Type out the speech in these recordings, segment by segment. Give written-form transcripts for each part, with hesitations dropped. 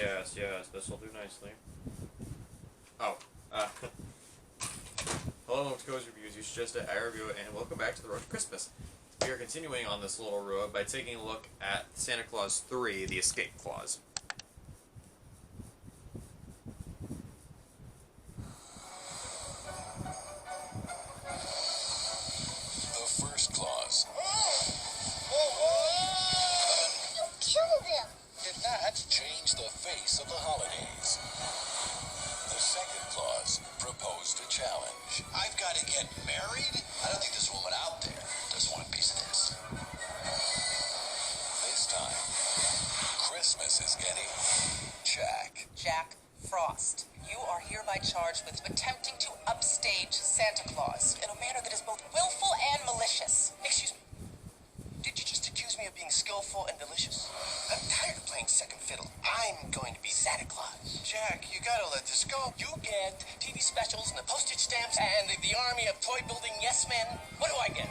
Yes, yes, this will do nicely. Oh, uh, hello, Co's Reviews. You suggested I review it, and welcome back to the Road to Christmas. We are continuing on this little road by taking a look at Santa Claus 3, The Escape Clause. The first clause. You killed him! Did not change the face of the holidays. The second clause proposed a challenge. I've got to get married? I don't think this woman out there doesn't want a piece of this. This time, Christmas is getting Jack. Jack Frost, you are hereby charged with attempting to upstage Santa Claus in a manner that is both willful and malicious. Excuse me. Did you just accuse me of being skillful and delicious? I'm tired of playing second fiddle. I'm going to be Santa Claus. Jack, you gotta let this go. You get TV specials and the postage stamps and the army of toy-building yes-men. What do I get?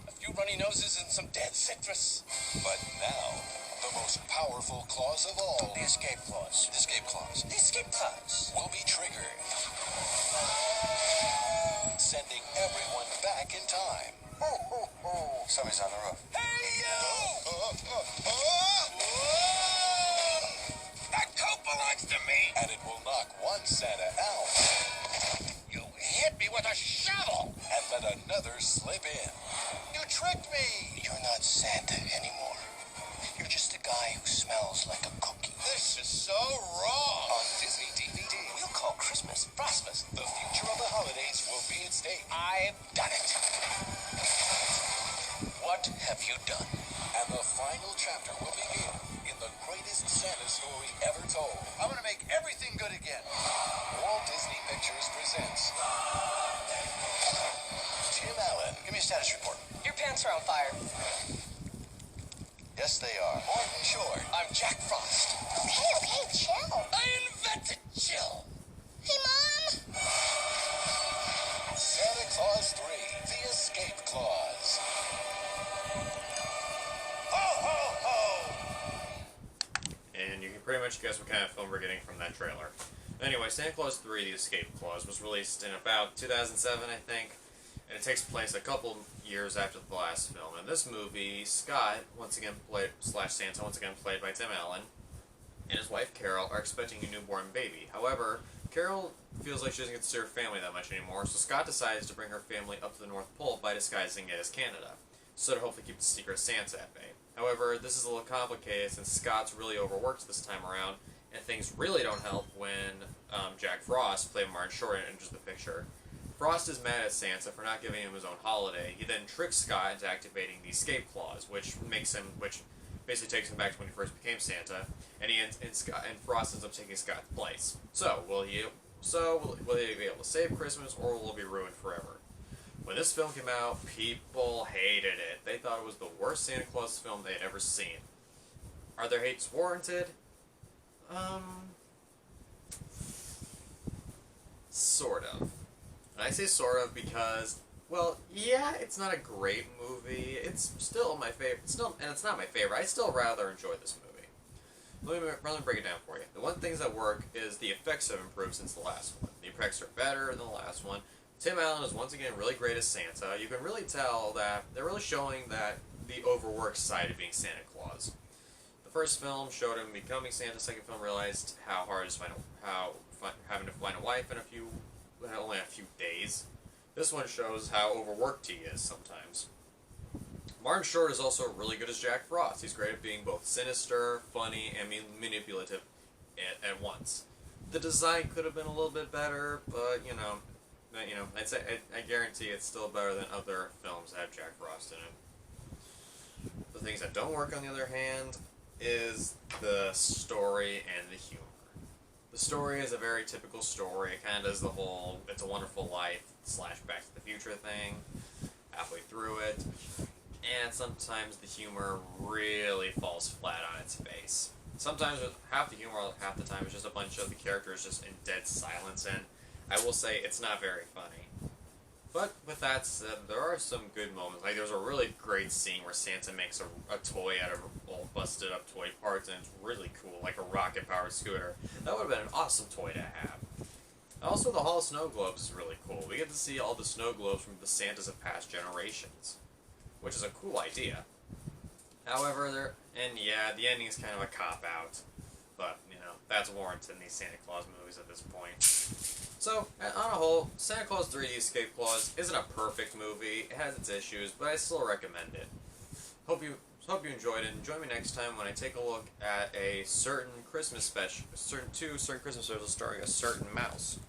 A few runny noses and some dead citrus. But now, the most powerful clause of all, The escape clause. the escape clause, The escape clause. will be triggered, sending everyone back in time. Somebody's on the roof. Hey, you! That coat belongs to me. And it will knock one Santa out You hit me with a shovel. and let another slip in. You tricked me! You're not Santa anymore. You're just a guy who smells like a cookie. This is so wrong! On Disney DVD, we'll call Christmas Frostmas. The future of the holidays will be at stake. I've done it. What have you done? And the final chapter will begin in the greatest Santa story ever told. I'm gonna make everything good again. Walt Disney Pictures presents Tim Allen. Give me a status report. Your pants are on fire. Yes, they are. Martin Short. I'm Jack Frost. Okay, chill. I invented chill. Hey, Mom! Santa Claus 3, The Escape Clause. Ho, ho, ho! And you can pretty much guess what kind of film we're getting from that trailer. Anyway, Santa Claus 3, The Escape Clause was released in about 2007, I think, and it takes place a couple years after the last film. In this movie, Scott, once again played, Santa, once again played by Tim Allen, and his wife Carol are expecting a newborn baby. However, Carol feels like she doesn't get to see her family that much anymore, so Scott decides to bring her family up to the North Pole by disguising it as Canada, so to hopefully keep the secret Santa at bay. However, this is a little complicated since Scott's really overworked this time around, and things really don't help when Jack Frost, played by Martin Short, enters the picture. Frost is mad at Santa for not giving him his own holiday. He then tricks Scott into activating the escape clause, which basically takes him back to when he first became Santa, and Frost ends up taking Scott's place. So will he be able to save Christmas, or will it be ruined forever? When this film came out, people hated it. They thought it was the worst Santa Claus film they had ever seen. Are their hates warranted? Sort of. And I say sort of because, well, yeah, it's not a great movie. It's still my favorite. And it's not my favorite. I still rather enjoy this movie. Let me break it down for you. The one things that work is the effects have improved since the last one. The effects are better than the last one. Tim Allen is once again really great as Santa. You can really tell that they're really showing that the overworked side of being Santa Claus. The first film showed him becoming Santa. The second film realized how hard it is having to find a wife in only a few days. This one shows how overworked he is sometimes. Martin Short is also really good as Jack Frost. He's great at being both sinister, funny, and manipulative at once. The design could have been a little bit better, but I'd say I guarantee it's still better than other films that have Jack Frost in it. The things that don't work, on the other hand, is the story and the humor. The story is a very typical story. It kind of does the whole "It's a Wonderful Life" / Back to the Future thing halfway through it, and sometimes the humor really falls flat on its face. Sometimes half the humor, half the time, is just a bunch of the characters just in dead silence, and I will say it's not very funny. But with that said, there are some good moments. Like, there's a really great scene where Santa makes a toy out of old busted up toy parts, and it's really cool, like a rocket-powered scooter. That would have been an awesome toy to have. Also, the Hall of Snow Globes is really cool. We get to see all the snow globes from the Santas of past generations, which is a cool idea. However, the ending is kind of a cop-out, but, that's warranted in these Santa Claus movies at this point. So, on a whole, Santa Claus 3D Escape Clause isn't a perfect movie. It has its issues, but I still recommend it. Hope you enjoyed it, and join me next time when I take a look at a certain Christmas special, certain Christmas specials starring a certain mouse.